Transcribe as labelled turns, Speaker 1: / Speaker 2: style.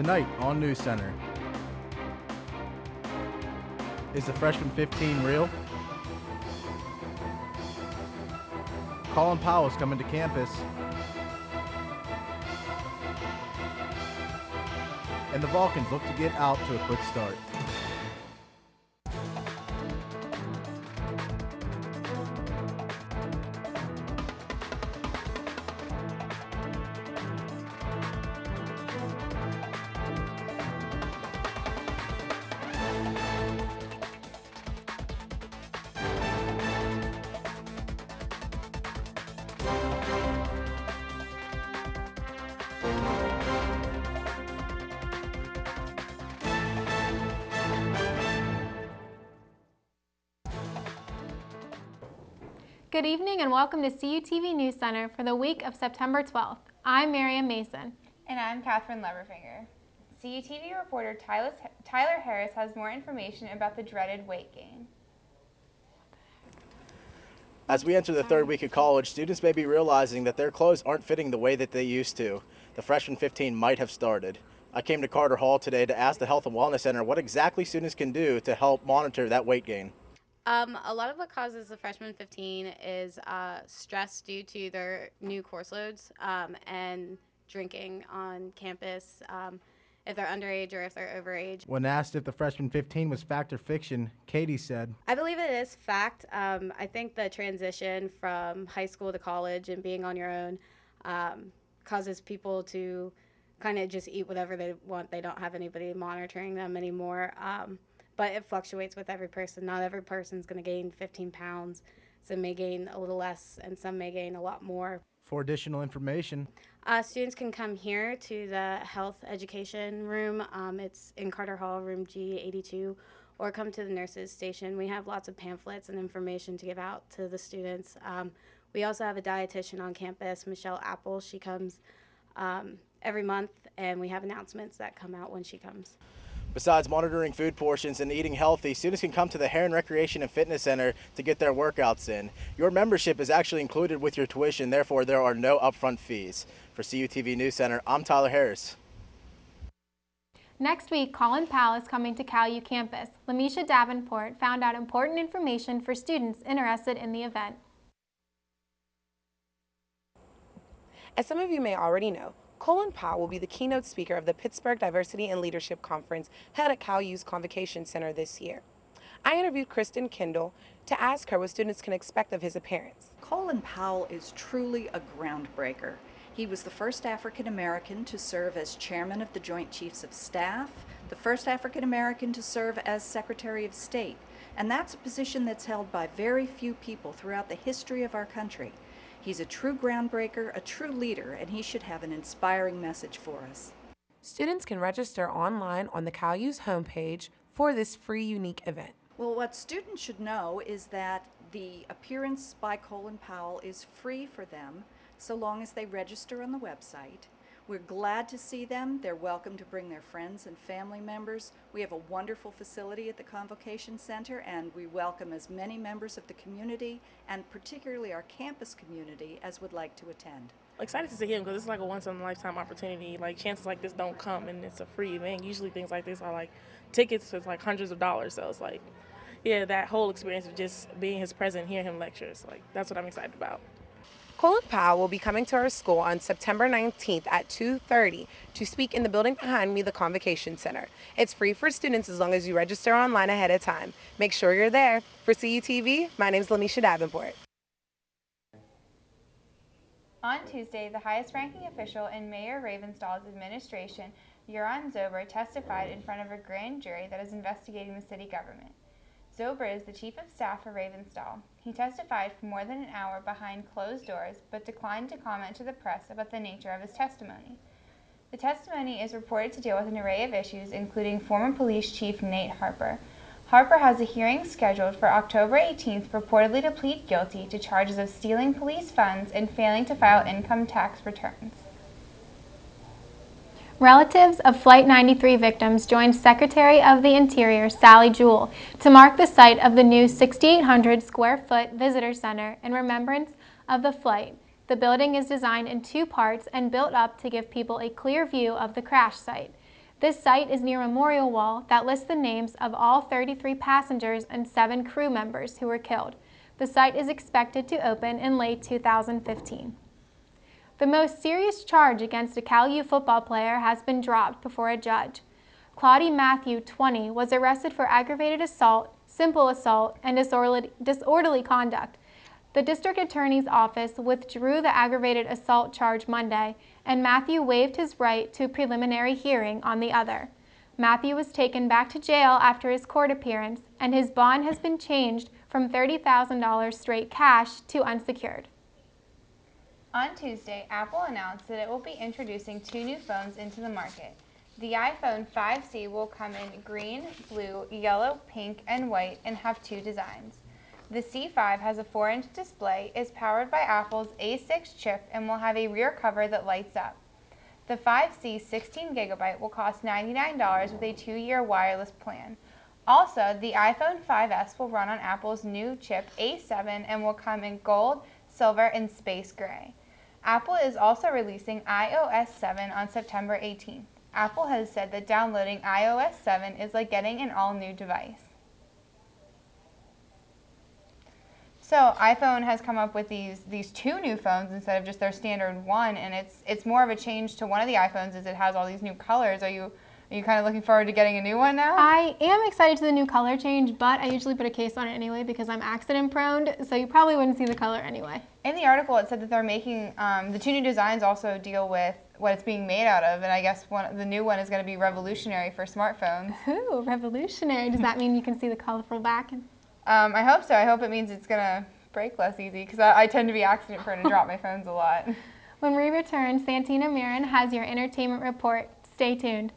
Speaker 1: Tonight on News Center. Is the freshman 15 real? Colin Powell's coming to campus. And the Vulcans look to get out to a quick start.
Speaker 2: Good evening and welcome to CUTV News Center for the week of September 12th. I'm Mirriam Mason.
Speaker 3: And I'm Kathryn Leberfinger. CUTV reporter Tyler Harris has more information about the dreaded weight gain.
Speaker 1: As we enter the third week of college, students may be realizing that their clothes aren't fitting the way that they used to. The freshman 15 might have started. I came to Carter Hall today to ask the Health and Wellness Center what exactly students can do to help monitor that weight gain.
Speaker 4: A lot of what causes the freshman 15 is stress due to their new course loads and drinking on campus, if they're underage or if they're overage.
Speaker 1: When asked if the freshman 15 was fact or fiction, Katie said,
Speaker 4: I believe it is fact. I think the transition from high school to college and being on your own causes people to kind of just eat whatever they want. They don't have anybody monitoring them anymore. But it fluctuates with every person. Not every person's going to gain 15 pounds. Some may gain a little less, and some may gain a lot more.
Speaker 1: For additional information,
Speaker 4: Students can come here to the health education room. It's in Carter Hall, room G82, or come to the nurses station. We have lots of pamphlets and information to give out to the students. We also have a dietitian on campus, Michelle Apple. She comes every month, and we have announcements that come out when she comes.
Speaker 1: besides monitoring food portions and eating healthy, students can come to the Heron Recreation and Fitness Center to get their workouts in. Your membership is actually included with your tuition, therefore there are no upfront fees. For CUTV News Center, I'm Tyler Harris.
Speaker 2: Next week, Colin Powell is coming to Cal U campus. Lamisha Davenport found out important information for students interested in the event.
Speaker 5: As some of you may already know, Colin Powell will be the keynote speaker of the Pittsburgh Diversity and Leadership Conference held at Cal U's Convocation Center this year. I interviewed Kristen Kendall to ask her what students can expect of his appearance.
Speaker 6: Colin Powell is truly a groundbreaker. He was the first African American to serve as chairman of the Joint Chiefs of Staff, the first African American to serve as Secretary of State, and that's a position that's held by very few people throughout the history of our country. He's a true groundbreaker, a true leader, and he should have an inspiring message for us.
Speaker 5: Students can register online on the Cal U's homepage for this free, unique event.
Speaker 6: Well, what students should know is that the appearance by Colin Powell is free for them so long as they register on the website. We're glad to see them. They're welcome to bring their friends and family members. We have a wonderful facility at the Convocation Center, and we welcome as many members of the community, and particularly our campus community, as would like to attend.
Speaker 7: Excited to see him because it's like a once-in-a-lifetime opportunity. Like, chances like this don't come, and it's a free event. Usually things like this are like tickets with like hundreds of dollars. So it's like, yeah, that whole experience of just being his present, hearing him lectures, like that's what I'm excited about.
Speaker 5: Colin Powell will be coming to our school on September 19th at 2:30 to speak in the building behind me, the Convocation Center. It's free for students as long as you register online ahead of time. Make sure you're there. For CUTV, my name is Lamisha Davenport.
Speaker 3: On Tuesday, the highest-ranking official in Mayor Ravenstall's administration, Joran Zober, testified in front of a grand jury that is investigating the city government. Zober is the chief of staff for Ravenstall. He testified for more than an hour behind closed doors, but declined to comment to the press about the nature of his testimony. The testimony is reported to deal with an array of issues, including former police chief Nate Harper. Harper has a hearing scheduled for October 18th purportedly to plead guilty to charges of stealing police funds and failing to file income tax returns.
Speaker 2: Relatives of Flight 93 victims joined Secretary of the Interior Sally Jewell to mark the site of the new 6,800 square foot visitor center in remembrance of the flight. The building is designed in two parts and built up to give people a clear view of the crash site. This site is near a memorial wall that lists the names of all 33 passengers and 7 crew members who were killed. The site is expected to open in late 2015. The most serious charge against a Cal U football player has been dropped before a judge. Claudie Matthew, 20, was arrested for aggravated assault, simple assault, and disorderly conduct. The district attorney's office withdrew the aggravated assault charge Monday, and Matthew waived his right to a preliminary hearing on the other. Matthew was taken back to jail after his court appearance, and his bond has been changed from $30,000 straight cash to unsecured.
Speaker 3: On Tuesday, Apple announced that it will be introducing 2 new phones into the market. The iPhone 5C will come in green, blue, yellow, pink, and white and have 2 designs. The C5 has a 4-inch display, is powered by Apple's A6 chip, and will have a rear cover that lights up. The 5C 16GB will cost $99 with a 2-year wireless plan. Also, the iPhone 5S will run on Apple's new chip A7 and will come in gold, silver, and space gray. Apple is also releasing iOS 7 on September 18th. Apple has said that downloading iOS 7 is like getting an all-new device. So iPhone has come up with these 2 new phones instead of just their standard one, and it's more of a change to one of the iPhones as it has all these new colors. Are you kind of looking forward to getting a new one now?
Speaker 2: I am excited to the new color change, but I usually put a case on it anyway because I'm accident prone, so you probably wouldn't see the color anyway.
Speaker 3: In the article, it said that they're making the 2 new designs also deal with what it's being made out of, and I guess the new one is going to be revolutionary for smartphones.
Speaker 2: Ooh, revolutionary. Does that mean you can see the colorful back?
Speaker 3: I hope so. I hope it means it's going to break less easy because I tend to be accident prone and drop my phones a lot.
Speaker 2: When we return, Santina Mirriam has your entertainment report. Stay tuned.